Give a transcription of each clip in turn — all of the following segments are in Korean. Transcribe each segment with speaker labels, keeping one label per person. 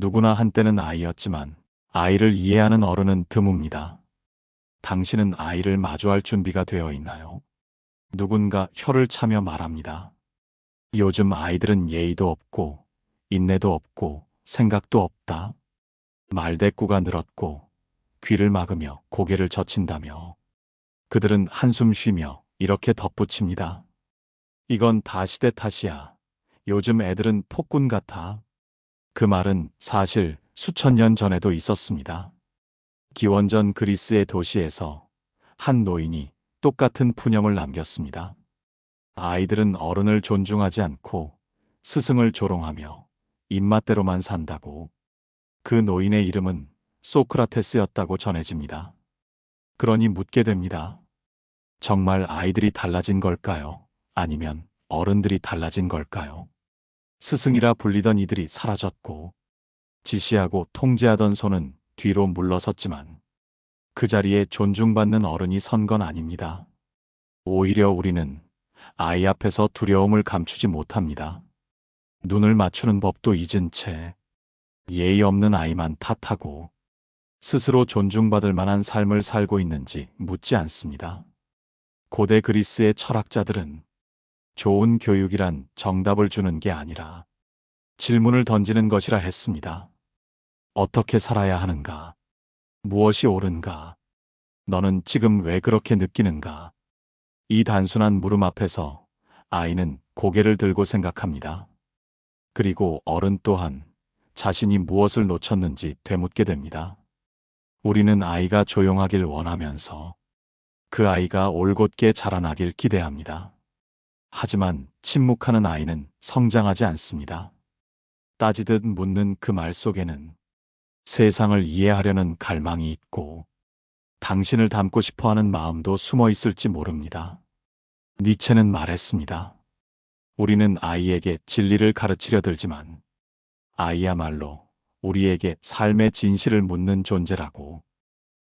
Speaker 1: 누구나 한때는 아이였지만 아이를 이해하는 어른은 드뭅니다. 당신은 아이를 마주할 준비가 되어 있나요? 누군가 혀를 차며 말합니다. 요즘 아이들은 예의도 없고 인내도 없고 생각도 없다. 말대꾸가 늘었고 귀를 막으며 고개를 젖힌다며 그들은 한숨 쉬며 이렇게 덧붙입니다. 이건 다 시대 탓이야. 요즘 애들은 폭군 같아. 그 말은 사실 수천 년 전에도 있었습니다. 기원전 그리스의 도시에서 한 노인이 똑같은 푸념을 남겼습니다. 아이들은 어른을 존중하지 않고 스승을 조롱하며 입맛대로만 산다고. 그 노인의 이름은 소크라테스였다고 전해집니다. 그러니 묻게 됩니다. 정말 아이들이 달라진 걸까요? 아니면 어른들이 달라진 걸까요? 스승이라 불리던 이들이 사라졌고 지시하고 통제하던 손은 뒤로 물러섰지만 그 자리에 존중받는 어른이 선 건 아닙니다. 오히려 우리는 아이 앞에서 두려움을 감추지 못합니다. 눈을 맞추는 법도 잊은 채 예의 없는 아이만 탓하고 스스로 존중받을 만한 삶을 살고 있는지 묻지 않습니다. 고대 그리스의 철학자들은 좋은 교육이란 정답을 주는 게 아니라 질문을 던지는 것이라 했습니다. 어떻게 살아야 하는가? 무엇이 옳은가? 너는 지금 왜 그렇게 느끼는가? 이 단순한 물음 앞에서 아이는 고개를 들고 생각합니다. 그리고 어른 또한 자신이 무엇을 놓쳤는지 되묻게 됩니다. 우리는 아이가 조용하길 원하면서 그 아이가 올곧게 자라나길 기대합니다. 하지만 침묵하는 아이는 성장하지 않습니다. 따지듯 묻는 그 말 속에는 세상을 이해하려는 갈망이 있고 당신을 닮고 싶어하는 마음도 숨어 있을지 모릅니다. 니체는 말했습니다. 우리는 아이에게 진리를 가르치려 들지만 아이야말로 우리에게 삶의 진실을 묻는 존재라고.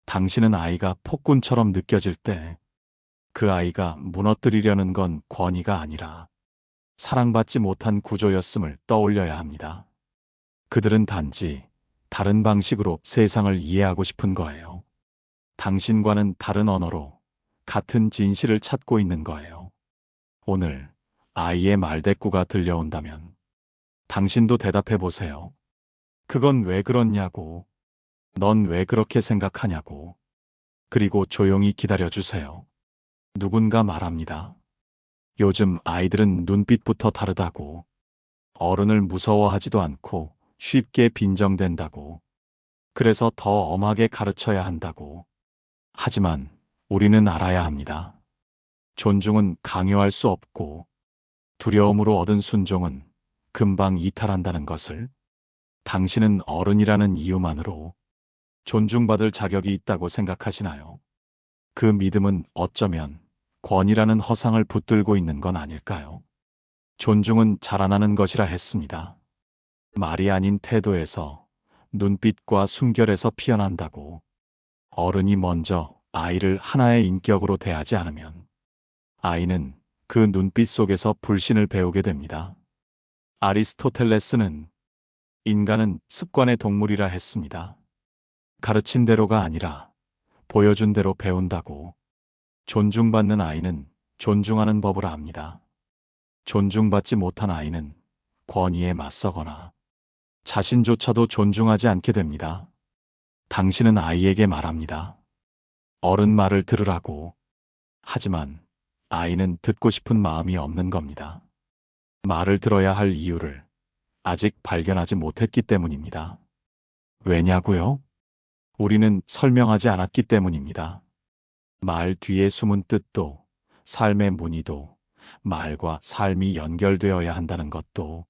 Speaker 1: 당신은 아이가 폭군처럼 느껴질 때 그 아이가 무너뜨리려는 건 권위가 아니라 사랑받지 못한 구조였음을 떠올려야 합니다. 그들은 단지 다른 방식으로 세상을 이해하고 싶은 거예요. 당신과는 다른 언어로 같은 진실을 찾고 있는 거예요. 오늘 아이의 말대꾸가 들려온다면 당신도 대답해 보세요. 그건 왜 그렇냐고. 넌 왜 그렇게 생각하냐고. 그리고 조용히 기다려 주세요. 누군가 말합니다. 요즘 아이들은 눈빛부터 다르다고. 어른을 무서워하지도 않고 쉽게 빈정된다고. 그래서 더 엄하게 가르쳐야 한다고. 하지만 우리는 알아야 합니다. 존중은 강요할 수 없고 두려움으로 얻은 순종은 금방 이탈한다는 것을. 당신은 어른이라는 이유만으로 존중받을 자격이 있다고 생각하시나요? 그 믿음은 어쩌면 권위라는 허상을 붙들고 있는 건 아닐까요? 존중은 자라나는 것이라 했습니다. 말이 아닌 태도에서, 눈빛과 숨결에서 피어난다고. 어른이 먼저 아이를 하나의 인격으로 대하지 않으면 아이는 그 눈빛 속에서 불신을 배우게 됩니다. 아리스토텔레스는 인간은 습관의 동물이라 했습니다. 가르친 대로가 아니라 보여준 대로 배운다고. 존중받는 아이는 존중하는 법을 압니다. 존중받지 못한 아이는 권위에 맞서거나 자신조차도 존중하지 않게 됩니다. 당신은 아이에게 말합니다. 어른 말을 들으라고. 하지만 아이는 듣고 싶은 마음이 없는 겁니다. 말을 들어야 할 이유를 아직 발견하지 못했기 때문입니다. 왜냐고요? 우리는 설명하지 않았기 때문입니다. 말 뒤에 숨은 뜻도, 삶의 무늬도, 말과 삶이 연결되어야 한다는 것도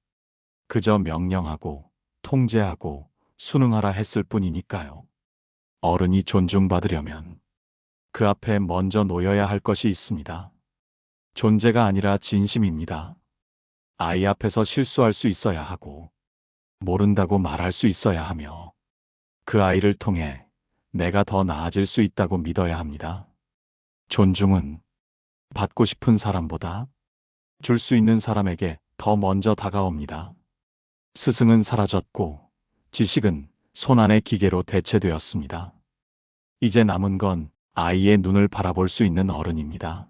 Speaker 1: 그저 명령하고 통제하고 순응하라 했을 뿐이니까요. 어른이 존중받으려면 그 앞에 먼저 놓여야 할 것이 있습니다. 존재가 아니라 진심입니다. 아이 앞에서 실수할 수 있어야 하고 모른다고 말할 수 있어야 하며 그 아이를 통해 내가 더 나아질 수 있다고 믿어야 합니다. 존중은 받고 싶은 사람보다 줄 수 있는 사람에게 더 먼저 다가옵니다. 스승은 사라졌고 지식은 손안의 기계로 대체되었습니다. 이제 남은 건 아이의 눈을 바라볼 수 있는 어른입니다.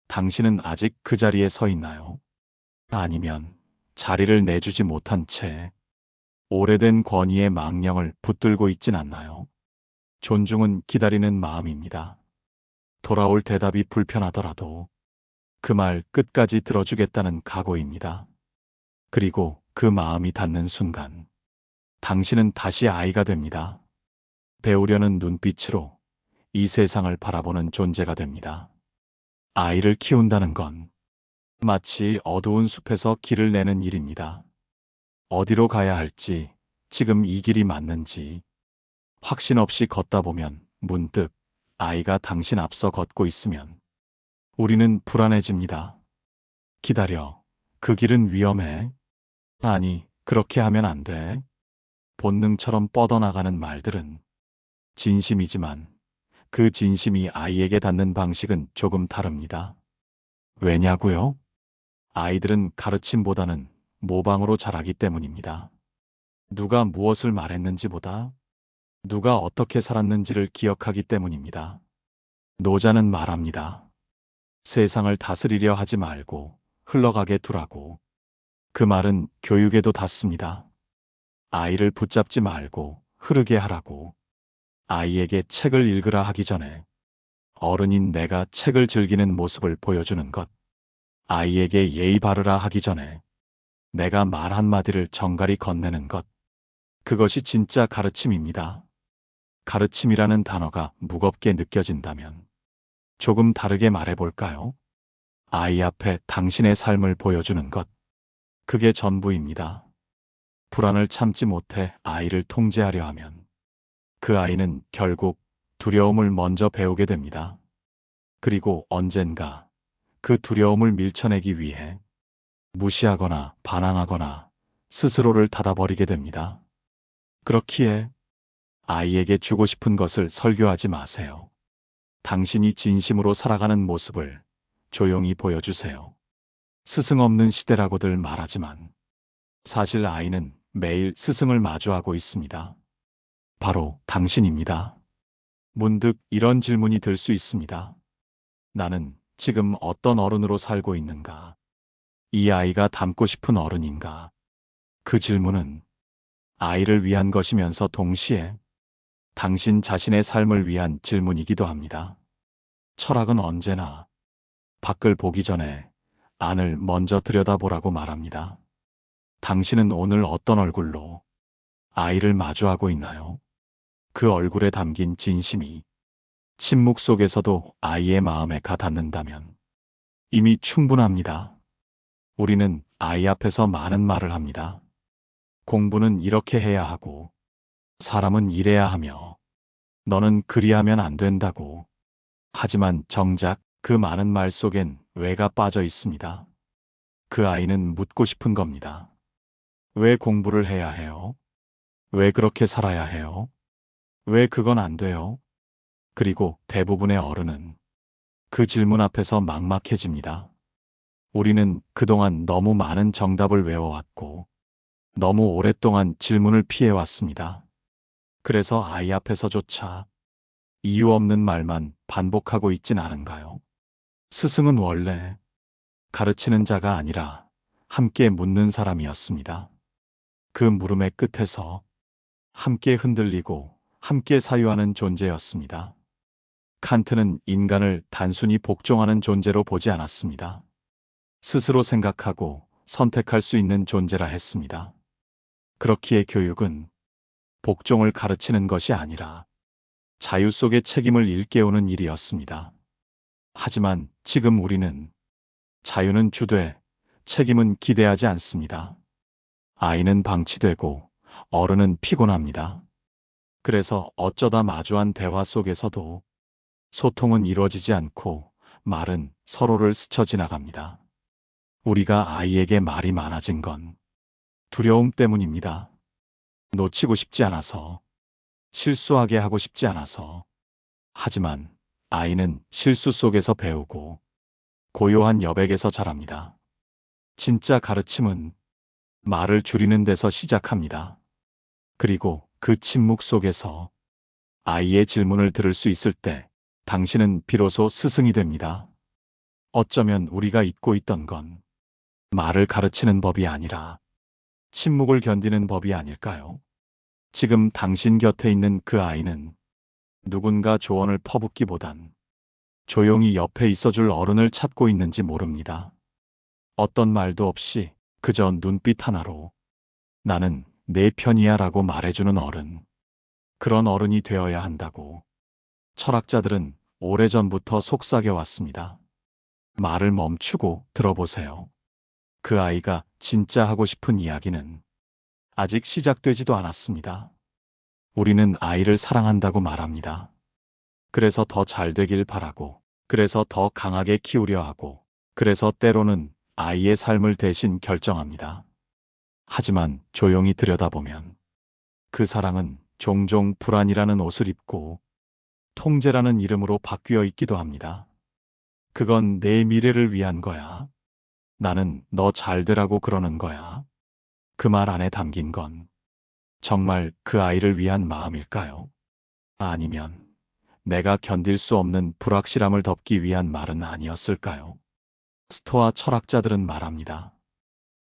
Speaker 1: 당신은 아직 그 자리에 서 있나요? 아니면 자리를 내주지 못한 채 오래된 권위의 망령을 붙들고 있진 않나요? 존중은 기다리는 마음입니다. 돌아올 대답이 불편하더라도 그 말 끝까지 들어주겠다는 각오입니다. 그리고 그 마음이 닿는 순간 당신은 다시 아이가 됩니다. 배우려는 눈빛으로 이 세상을 바라보는 존재가 됩니다. 아이를 키운다는 건 마치 어두운 숲에서 길을 내는 일입니다. 어디로 가야 할지, 지금 이 길이 맞는지 확신 없이 걷다 보면 문득 아이가 당신 앞서 걷고 있으면 우리는 불안해집니다. 기다려. 그 길은 위험해. 아니, 그렇게 하면 안 돼. 본능처럼 뻗어나가는 말들은 진심이지만 그 진심이 아이에게 닿는 방식은 조금 다릅니다. 왜냐고요? 아이들은 가르침보다는 모방으로 자라기 때문입니다. 누가 무엇을 말했는지보다 누가 어떻게 살았는지를 기억하기 때문입니다. 노자는 말합니다. 세상을 다스리려 하지 말고 흘러가게 두라고. 그 말은 교육에도 닿습니다. 아이를 붙잡지 말고 흐르게 하라고. 아이에게 책을 읽으라 하기 전에 어른인 내가 책을 즐기는 모습을 보여주는 것. 아이에게 예의 바르라 하기 전에 내가 말 한마디를 정갈히 건네는 것. 그것이 진짜 가르침입니다. 가르침이라는 단어가 무겁게 느껴진다면 조금 다르게 말해볼까요? 아이 앞에 당신의 삶을 보여주는 것. 그게 전부입니다. 불안을 참지 못해 아이를 통제하려 하면 그 아이는 결국 두려움을 먼저 배우게 됩니다. 그리고 언젠가 그 두려움을 밀쳐내기 위해 무시하거나 반항하거나 스스로를 닫아버리게 됩니다. 그렇기에 아이에게 주고 싶은 것을 설교하지 마세요. 당신이 진심으로 살아가는 모습을 조용히 보여주세요. 스승 없는 시대라고들 말하지만 사실 아이는 매일 스승을 마주하고 있습니다. 바로 당신입니다. 문득 이런 질문이 들 수 있습니다. 나는 지금 어떤 어른으로 살고 있는가? 이 아이가 닮고 싶은 어른인가? 그 질문은 아이를 위한 것이면서 동시에 당신 자신의 삶을 위한 질문이기도 합니다. 철학은 언제나 밖을 보기 전에 안을 먼저 들여다보라고 말합니다. 당신은 오늘 어떤 얼굴로 아이를 마주하고 있나요? 그 얼굴에 담긴 진심이 침묵 속에서도 아이의 마음에 가 닿는다면 이미 충분합니다. 우리는 아이 앞에서 많은 말을 합니다. 공부는 이렇게 해야 하고 사람은 이래야 하며 너는 그리하면 안 된다고. 하지만 정작 그 많은 말 속엔 왜가 빠져 있습니다. 그 아이는 묻고 싶은 겁니다. 왜 공부를 해야 해요? 왜 그렇게 살아야 해요? 왜 그건 안 돼요? 그리고 대부분의 어른은 그 질문 앞에서 막막해집니다. 우리는 그동안 너무 많은 정답을 외워왔고 너무 오랫동안 질문을 피해왔습니다. 그래서 아이 앞에서조차 이유 없는 말만 반복하고 있진 않은가요? 스승은 원래 가르치는 자가 아니라 함께 묻는 사람이었습니다. 그 물음의 끝에서 함께 흔들리고 함께 사유하는 존재였습니다. 칸트는 인간을 단순히 복종하는 존재로 보지 않았습니다. 스스로 생각하고 선택할 수 있는 존재라 했습니다. 그렇기에 교육은 복종을 가르치는 것이 아니라 자유 속의 책임을 일깨우는 일이었습니다. 하지만 지금 우리는 자유는 주되 책임은 기대하지 않습니다. 아이는 방치되고 어른은 피곤합니다. 그래서 어쩌다 마주한 대화 속에서도 소통은 이루어지지 않고 말은 서로를 스쳐 지나갑니다. 우리가 아이에게 말이 많아진 건 두려움 때문입니다. 놓치고 싶지 않아서, 실수하게 하고 싶지 않아서. 하지만 아이는 실수 속에서 배우고 고요한 여백에서 자랍니다. 진짜 가르침은 말을 줄이는 데서 시작합니다. 그리고 그 침묵 속에서 아이의 질문을 들을 수 있을 때 당신은 비로소 스승이 됩니다. 어쩌면 우리가 잊고 있던 건 말을 가르치는 법이 아니라 침묵을 견디는 법이 아닐까요? 지금 당신 곁에 있는 그 아이는 누군가 조언을 퍼붓기보단 조용히 옆에 있어줄 어른을 찾고 있는지 모릅니다. 어떤 말도 없이 그저 눈빛 하나로 나는 내 편이야 라고 말해주는 어른. 그런 어른이 되어야 한다고 철학자들은 오래전부터 속삭여왔습니다. 말을 멈추고 들어보세요. 그 아이가 진짜 하고 싶은 이야기는 아직 시작되지도 않았습니다. 우리는 아이를 사랑한다고 말합니다. 그래서 더 잘 되길 바라고, 그래서 더 강하게 키우려 하고, 그래서 때로는 아이의 삶을 대신 결정합니다. 하지만 조용히 들여다보면 그 사랑은 종종 불안이라는 옷을 입고 통제라는 이름으로 바뀌어 있기도 합니다. 그건 내 미래를 위한 거야. 나는 너 잘 되라고 그러는 거야. 그 말 안에 담긴 건 정말 그 아이를 위한 마음일까요? 아니면 내가 견딜 수 없는 불확실함을 덮기 위한 말은 아니었을까요? 스토아 철학자들은 말합니다.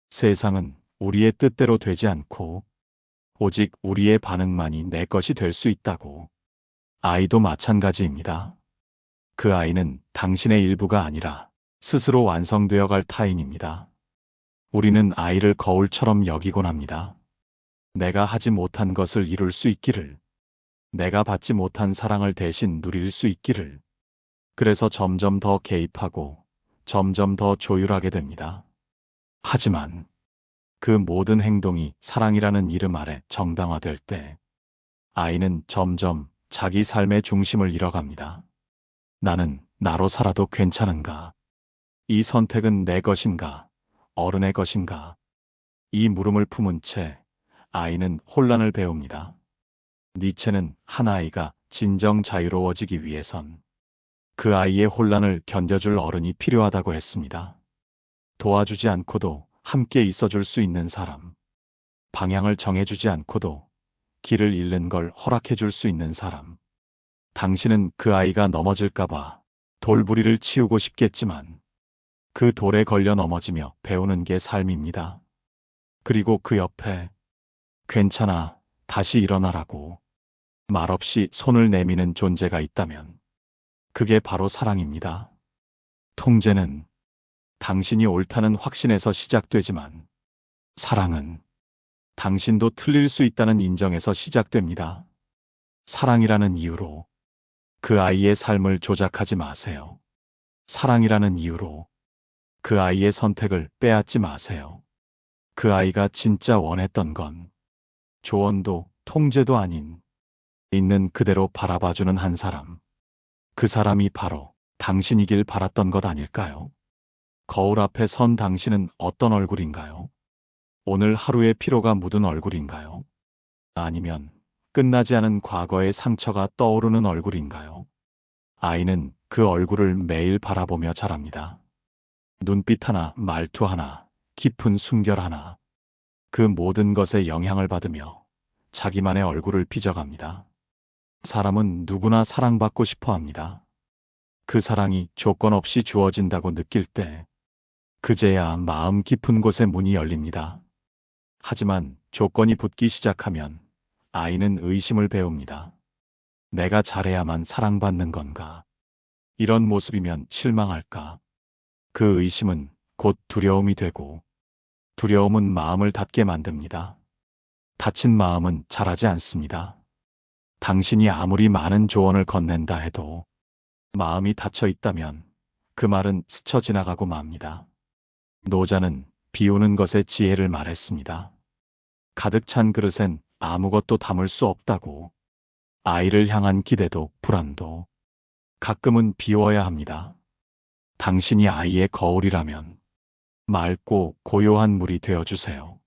Speaker 1: 세상은 우리의 뜻대로 되지 않고 오직 우리의 반응만이 내 것이 될 수 있다고. 아이도 마찬가지입니다. 그 아이는 당신의 일부가 아니라 스스로 완성되어 갈 타인입니다. 우리는 아이를 거울처럼 여기곤 합니다. 내가 하지 못한 것을 이룰 수 있기를, 내가 받지 못한 사랑을 대신 누릴 수 있기를. 그래서 점점 더 개입하고 점점 더 조율하게 됩니다. 하지만 그 모든 행동이 사랑이라는 이름 아래 정당화될 때 아이는 점점 자기 삶의 중심을 잃어갑니다. 나는 나로 살아도 괜찮은가? 이 선택은 내 것인가? 어른의 것인가? 이 물음을 품은 채 아이는 혼란을 배웁니다. 니체는 한 아이가 진정 자유로워지기 위해선 그 아이의 혼란을 견뎌줄 어른이 필요하다고 했습니다. 도와주지 않고도 함께 있어줄 수 있는 사람, 방향을 정해주지 않고도 길을 잃는 걸 허락해줄 수 있는 사람. 당신은 그 아이가 넘어질까봐 돌부리를 치우고 싶겠지만 그 돌에 걸려 넘어지며 배우는 게 삶입니다. 그리고 그 옆에 괜찮아, 다시 일어나라고 말없이 손을 내미는 존재가 있다면 그게 바로 사랑입니다. 통제는 당신이 옳다는 확신에서 시작되지만 사랑은 당신도 틀릴 수 있다는 인정에서 시작됩니다. 사랑이라는 이유로 그 아이의 삶을 조작하지 마세요. 사랑이라는 이유로 그 아이의 선택을 빼앗지 마세요. 그 아이가 진짜 원했던 건 조언도 통제도 아닌 있는 그대로 바라봐주는 한 사람. 그 사람이 바로 당신이길 바랐던 것 아닐까요? 거울 앞에 선 당신은 어떤 얼굴인가요? 오늘 하루의 피로가 묻은 얼굴인가요? 아니면 끝나지 않은 과거의 상처가 떠오르는 얼굴인가요? 아이는 그 얼굴을 매일 바라보며 자랍니다. 눈빛 하나, 말투 하나, 깊은 숨결 하나, 그 모든 것에 영향을 받으며 자기만의 얼굴을 빚어갑니다. 사람은 누구나 사랑받고 싶어 합니다. 그 사랑이 조건 없이 주어진다고 느낄 때 그제야 마음 깊은 곳에 문이 열립니다. 하지만 조건이 붙기 시작하면 아이는 의심을 배웁니다. 내가 잘해야만 사랑받는 건가? 이런 모습이면 실망할까? 그 의심은 곧 두려움이 되고 두려움은 마음을 닫게 만듭니다. 닫힌 마음은 자라지 않습니다. 당신이 아무리 많은 조언을 건넨다 해도 마음이 닫혀 있다면 그 말은 스쳐 지나가고 맙니다. 노자는 비우는 것의 지혜를 말했습니다. 가득 찬 그릇엔 아무것도 담을 수 없다고. 아이를 향한 기대도 불안도 가끔은 비워야 합니다. 당신이 아이의 거울이라면 맑고 고요한 물이 되어주세요.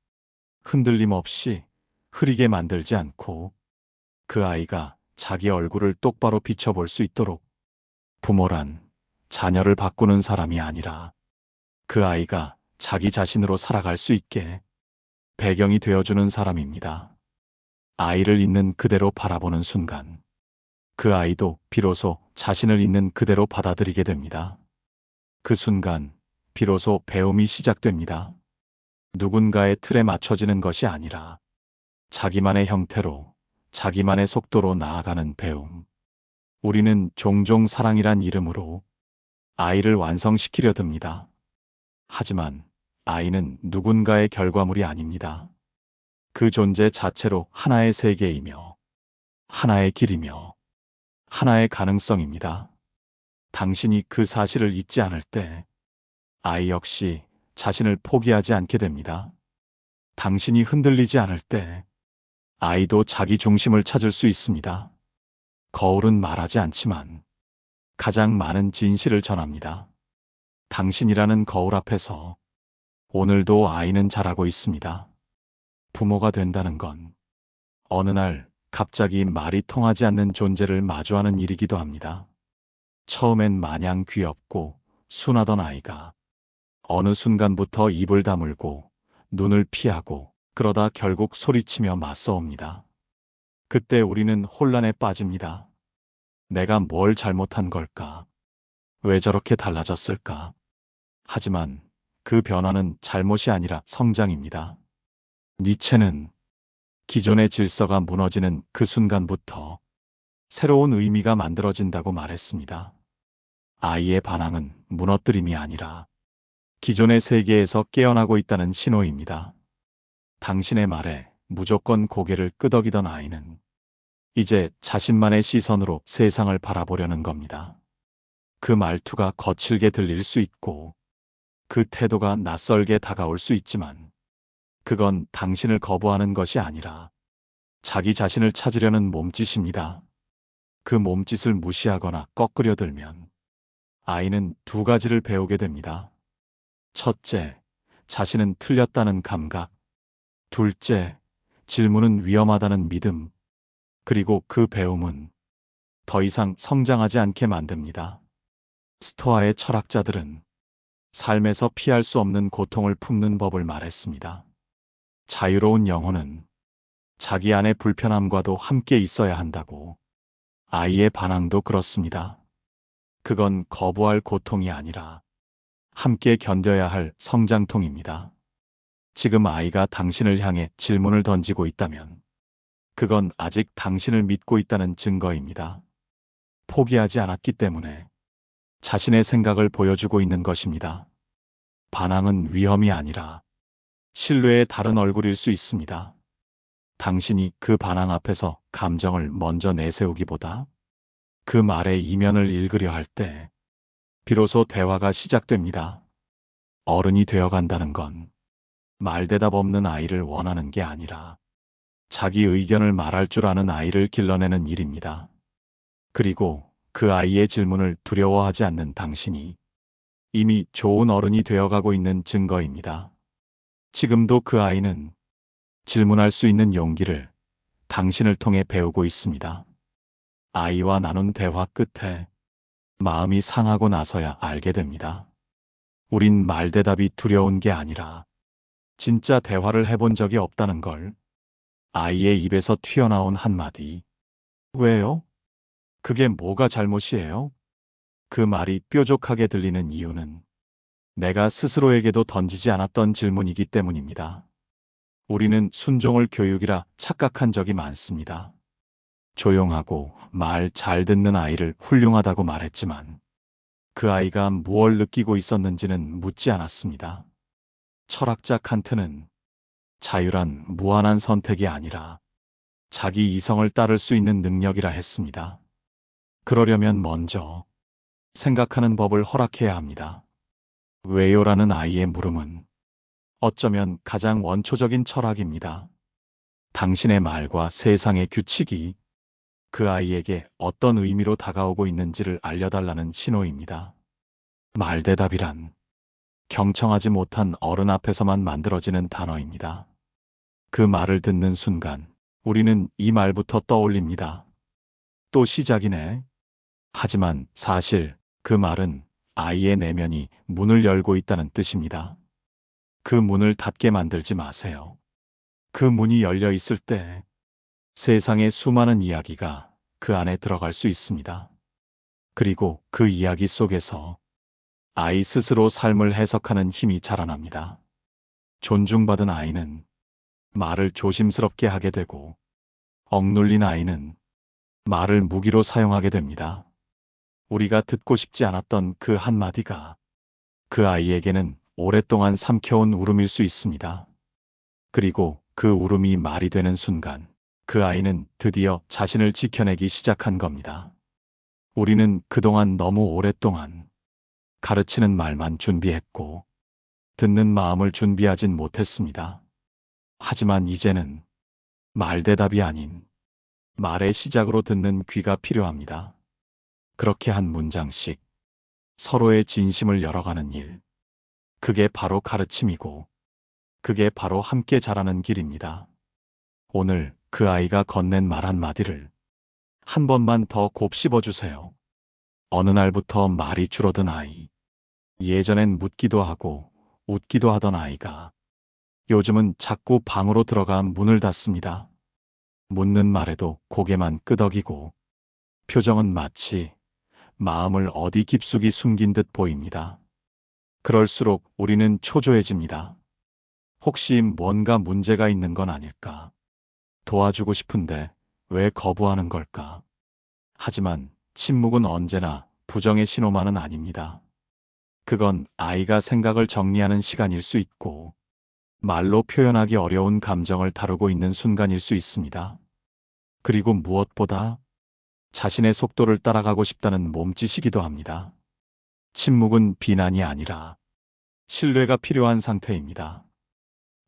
Speaker 1: 흔들림 없이 흐리게 만들지 않고 그 아이가 자기 얼굴을 똑바로 비춰볼 수 있도록. 부모란 자녀를 바꾸는 사람이 아니라 그 아이가 자기 자신으로 살아갈 수 있게 배경이 되어주는 사람입니다. 아이를 있는 그대로 바라보는 순간, 그 아이도 비로소 자신을 있는 그대로 받아들이게 됩니다. 그 순간, 비로소 배움이 시작됩니다. 누군가의 틀에 맞춰지는 것이 아니라, 자기만의 형태로, 자기만의 속도로 나아가는 배움. 우리는 종종 사랑이란 이름으로 아이를 완성시키려 듭니다. 하지만 아이는 누군가의 결과물이 아닙니다. 그 존재 자체로 하나의 세계이며, 하나의 길이며, 하나의 가능성입니다. 당신이 그 사실을 잊지 않을 때, 아이 역시 자신을 포기하지 않게 됩니다. 당신이 흔들리지 않을 때, 아이도 자기 중심을 찾을 수 있습니다. 거울은 말하지 않지만, 가장 많은 진실을 전합니다. 당신이라는 거울 앞에서, 오늘도 아이는 자라고 있습니다. 부모가 된다는 건 어느 날 갑자기 말이 통하지 않는 존재를 마주하는 일이기도 합니다. 처음엔 마냥 귀엽고 순하던 아이가 어느 순간부터 입을 다물고 눈을 피하고 그러다 결국 소리치며 맞서옵니다. 그때 우리는 혼란에 빠집니다. 내가 뭘 잘못한 걸까? 왜 저렇게 달라졌을까? 하지만 그 변화는 잘못이 아니라 성장입니다. 니체는 기존의 질서가 무너지는 그 순간부터 새로운 의미가 만들어진다고 말했습니다. 아이의 반항은 무너뜨림이 아니라 기존의 세계에서 깨어나고 있다는 신호입니다. 당신의 말에 무조건 고개를 끄덕이던 아이는 이제 자신만의 시선으로 세상을 바라보려는 겁니다. 그 말투가 거칠게 들릴 수 있고 그 태도가 낯설게 다가올 수 있지만 그건 당신을 거부하는 것이 아니라 자기 자신을 찾으려는 몸짓입니다. 그 몸짓을 무시하거나 꺾으려 들면 아이는 두 가지를 배우게 됩니다. 첫째, 자신은 틀렸다는 감각. 둘째, 질문은 위험하다는 믿음. 그리고 그 배움은 더 이상 성장하지 않게 만듭니다. 스토아의 철학자들은 삶에서 피할 수 없는 고통을 품는 법을 말했습니다. 자유로운 영혼은 자기 안의 불편함과도 함께 있어야 한다고. 아이의 반항도 그렇습니다. 그건 거부할 고통이 아니라 함께 견뎌야 할 성장통입니다. 지금 아이가 당신을 향해 질문을 던지고 있다면 그건 아직 당신을 믿고 있다는 증거입니다. 포기하지 않았기 때문에 자신의 생각을 보여주고 있는 것입니다. 반항은 위험이 아니라 신뢰의 다른 얼굴일 수 있습니다. 당신이 그 반항 앞에서 감정을 먼저 내세우기보다 그 말의 이면을 읽으려 할 때 비로소 대화가 시작됩니다. 어른이 되어간다는 건 말대답 없는 아이를 원하는 게 아니라 자기 의견을 말할 줄 아는 아이를 길러내는 일입니다. 그리고 그 아이의 질문을 두려워하지 않는 당신이 이미 좋은 어른이 되어가고 있는 증거입니다. 지금도 그 아이는 질문할 수 있는 용기를 당신을 통해 배우고 있습니다. 아이와 나눈 대화 끝에 마음이 상하고 나서야 알게 됩니다. 우린 말대답이 두려운 게 아니라 진짜 대화를 해본 적이 없다는 걸. 아이의 입에서 튀어나온 한마디. 왜요? 그게 뭐가 잘못이에요? 그 말이 뾰족하게 들리는 이유는 내가 스스로에게도 던지지 않았던 질문이기 때문입니다. 우리는 순종을 교육이라 착각한 적이 많습니다. 조용하고 말 잘 듣는 아이를 훌륭하다고 말했지만 그 아이가 무엇을 느끼고 있었는지는 묻지 않았습니다. 철학자 칸트는 자유란 무한한 선택이 아니라 자기 이성을 따를 수 있는 능력이라 했습니다. 그러려면 먼저 생각하는 법을 허락해야 합니다. 왜요라는 아이의 물음은 어쩌면 가장 원초적인 철학입니다. 당신의 말과 세상의 규칙이 그 아이에게 어떤 의미로 다가오고 있는지를 알려달라는 신호입니다. 말대답이란 경청하지 못한 어른 앞에서만 만들어지는 단어입니다. 그 말을 듣는 순간 우리는 이 말부터 떠올립니다. 또 시작이네. 하지만 사실 그 말은 아이의 내면이 문을 열고 있다는 뜻입니다. 그 문을 닫게 만들지 마세요. 그 문이 열려 있을 때 세상의 수많은 이야기가 그 안에 들어갈 수 있습니다. 그리고 그 이야기 속에서 아이 스스로 삶을 해석하는 힘이 자라납니다. 존중받은 아이는 말을 조심스럽게 하게 되고, 억눌린 아이는 말을 무기로 사용하게 됩니다. 우리가 듣고 싶지 않았던 그 한마디가 그 아이에게는 오랫동안 삼켜온 울음일 수 있습니다. 그리고 그 울음이 말이 되는 순간 그 아이는 드디어 자신을 지켜내기 시작한 겁니다. 우리는 그동안 너무 오랫동안 가르치는 말만 준비했고 듣는 마음을 준비하진 못했습니다. 하지만 이제는 말대답이 아닌 말의 시작으로 듣는 귀가 필요합니다. 그렇게 한 문장씩 서로의 진심을 열어가는 일. 그게 바로 가르침이고 그게 바로 함께 자라는 길입니다. 오늘 그 아이가 건넨 말 한마디를 한 번만 더 곱씹어 주세요. 어느 날부터 말이 줄어든 아이. 예전엔 묻기도 하고 웃기도 하던 아이가 요즘은 자꾸 방으로 들어가 문을 닫습니다. 묻는 말에도 고개만 끄덕이고 표정은 마치 마음을 어디 깊숙이 숨긴 듯 보입니다. 그럴수록 우리는 초조해집니다. 혹시 뭔가 문제가 있는 건 아닐까? 도와주고 싶은데 왜 거부하는 걸까? 하지만 침묵은 언제나 부정의 신호만은 아닙니다. 그건 아이가 생각을 정리하는 시간일 수 있고 말로 표현하기 어려운 감정을 다루고 있는 순간일 수 있습니다. 그리고 무엇보다 자신의 속도를 따라가고 싶다는 몸짓이기도 합니다. 침묵은 비난이 아니라 신뢰가 필요한 상태입니다.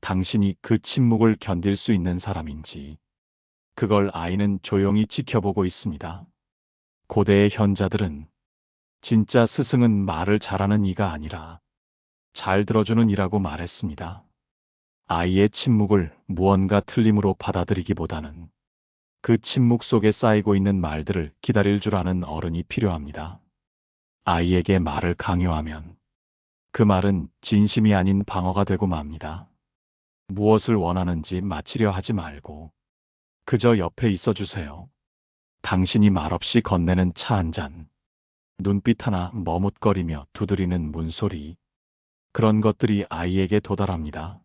Speaker 1: 당신이 그 침묵을 견딜 수 있는 사람인지, 그걸 아이는 조용히 지켜보고 있습니다. 고대의 현자들은 진짜 스승은 말을 잘하는 이가 아니라 잘 들어주는 이라고 말했습니다. 아이의 침묵을 무언가 틀림으로 받아들이기보다는 그 침묵 속에 쌓이고 있는 말들을 기다릴 줄 아는 어른이 필요합니다. 아이에게 말을 강요하면 그 말은 진심이 아닌 방어가 되고 맙니다. 무엇을 원하는지 맞히려 하지 말고 그저 옆에 있어 주세요. 당신이 말없이 건네는 차 한 잔, 눈빛 하나 머뭇거리며 두드리는 문소리, 그런 것들이 아이에게 도달합니다.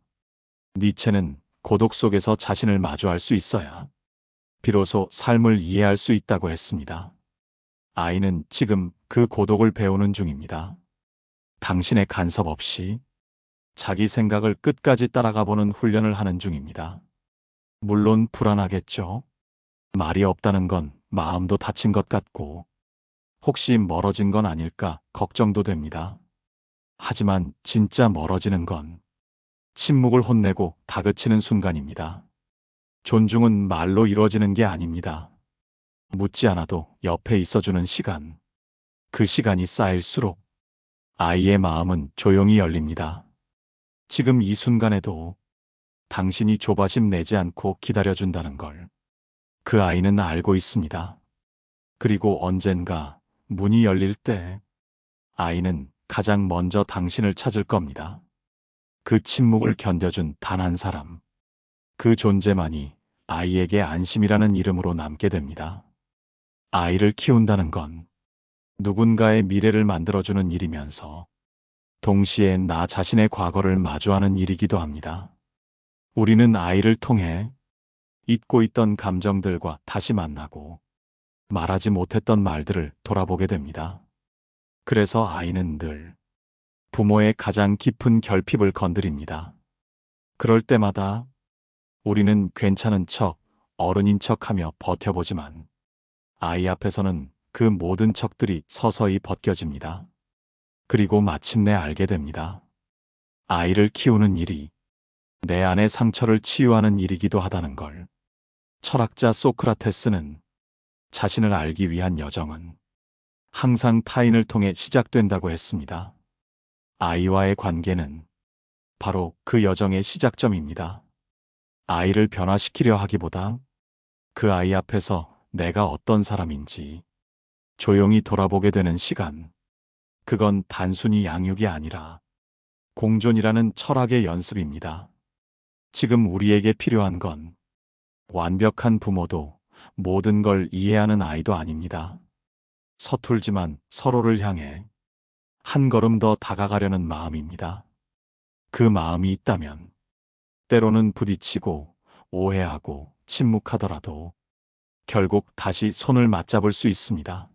Speaker 1: 니체는 고독 속에서 자신을 마주할 수 있어야 비로소 삶을 이해할 수 있다고 했습니다. 아이는 지금 그 고독을 배우는 중입니다. 당신의 간섭 없이 자기 생각을 끝까지 따라가 보는 훈련을 하는 중입니다. 물론 불안하겠죠. 말이 없다는 건 마음도 다친 것 같고 혹시 멀어진 건 아닐까 걱정도 됩니다. 하지만 진짜 멀어지는 건 침묵을 혼내고 다그치는 순간입니다. 존중은 말로 이루어지는 게 아닙니다. 묻지 않아도 옆에 있어주는 시간. 그 시간이 쌓일수록 아이의 마음은 조용히 열립니다. 지금 이 순간에도 당신이 조바심 내지 않고 기다려준다는 걸 그 아이는 알고 있습니다. 그리고 언젠가 문이 열릴 때 아이는 가장 먼저 당신을 찾을 겁니다. 그 침묵을 견뎌준 단 한 사람. 그 존재만이 아이에게 안심이라는 이름으로 남게 됩니다. 아이를 키운다는 건 누군가의 미래를 만들어주는 일이면서 동시에 나 자신의 과거를 마주하는 일이기도 합니다. 우리는 아이를 통해 잊고 있던 감정들과 다시 만나고 말하지 못했던 말들을 돌아보게 됩니다. 그래서 아이는 늘 부모의 가장 깊은 결핍을 건드립니다. 그럴 때마다 우리는 괜찮은 척, 어른인 척하며 버텨보지만 아이 앞에서는 그 모든 척들이 서서히 벗겨집니다. 그리고 마침내 알게 됩니다. 아이를 키우는 일이 내 안의 상처를 치유하는 일이기도 하다는 걸. 철학자 소크라테스는 자신을 알기 위한 여정은 항상 타인을 통해 시작된다고 했습니다. 아이와의 관계는 바로 그 여정의 시작점입니다. 아이를 변화시키려 하기보다 그 아이 앞에서 내가 어떤 사람인지 조용히 돌아보게 되는 시간. 그건 단순히 양육이 아니라 공존이라는 철학의 연습입니다. 지금 우리에게 필요한 건 완벽한 부모도 모든 걸 이해하는 아이도 아닙니다. 서툴지만 서로를 향해 한 걸음 더 다가가려는 마음입니다. 그 마음이 있다면 때로는 부딪히고 오해하고 침묵하더라도 결국 다시 손을 맞잡을 수 있습니다.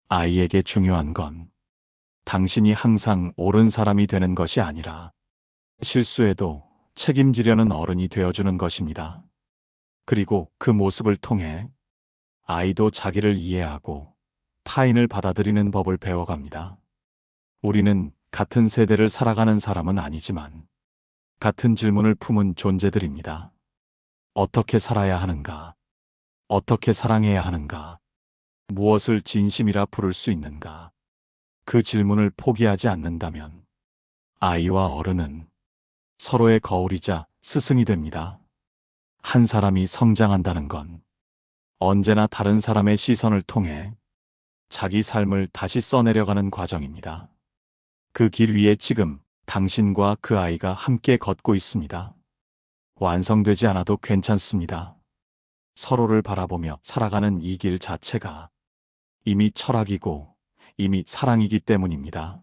Speaker 1: 아이에게 중요한 건 당신이 항상 옳은 사람이 되는 것이 아니라 실수해도 책임지려는 어른이 되어주는 것입니다. 그리고 그 모습을 통해 아이도 자기를 이해하고 타인을 받아들이는 법을 배워갑니다. 우리는 같은 세대를 살아가는 사람은 아니지만 같은 질문을 품은 존재들입니다. 어떻게 살아야 하는가? 어떻게 사랑해야 하는가? 무엇을 진심이라 부를 수 있는가? 그 질문을 포기하지 않는다면 아이와 어른은 서로의 거울이자 스승이 됩니다. 한 사람이 성장한다는 건 언제나 다른 사람의 시선을 통해 자기 삶을 다시 써내려가는 과정입니다. 그 길 위에 지금 당신과 그 아이가 함께 걷고 있습니다. 완성되지 않아도 괜찮습니다. 서로를 바라보며 살아가는 이 길 자체가 이미 철학이고 이미 사랑이기 때문입니다.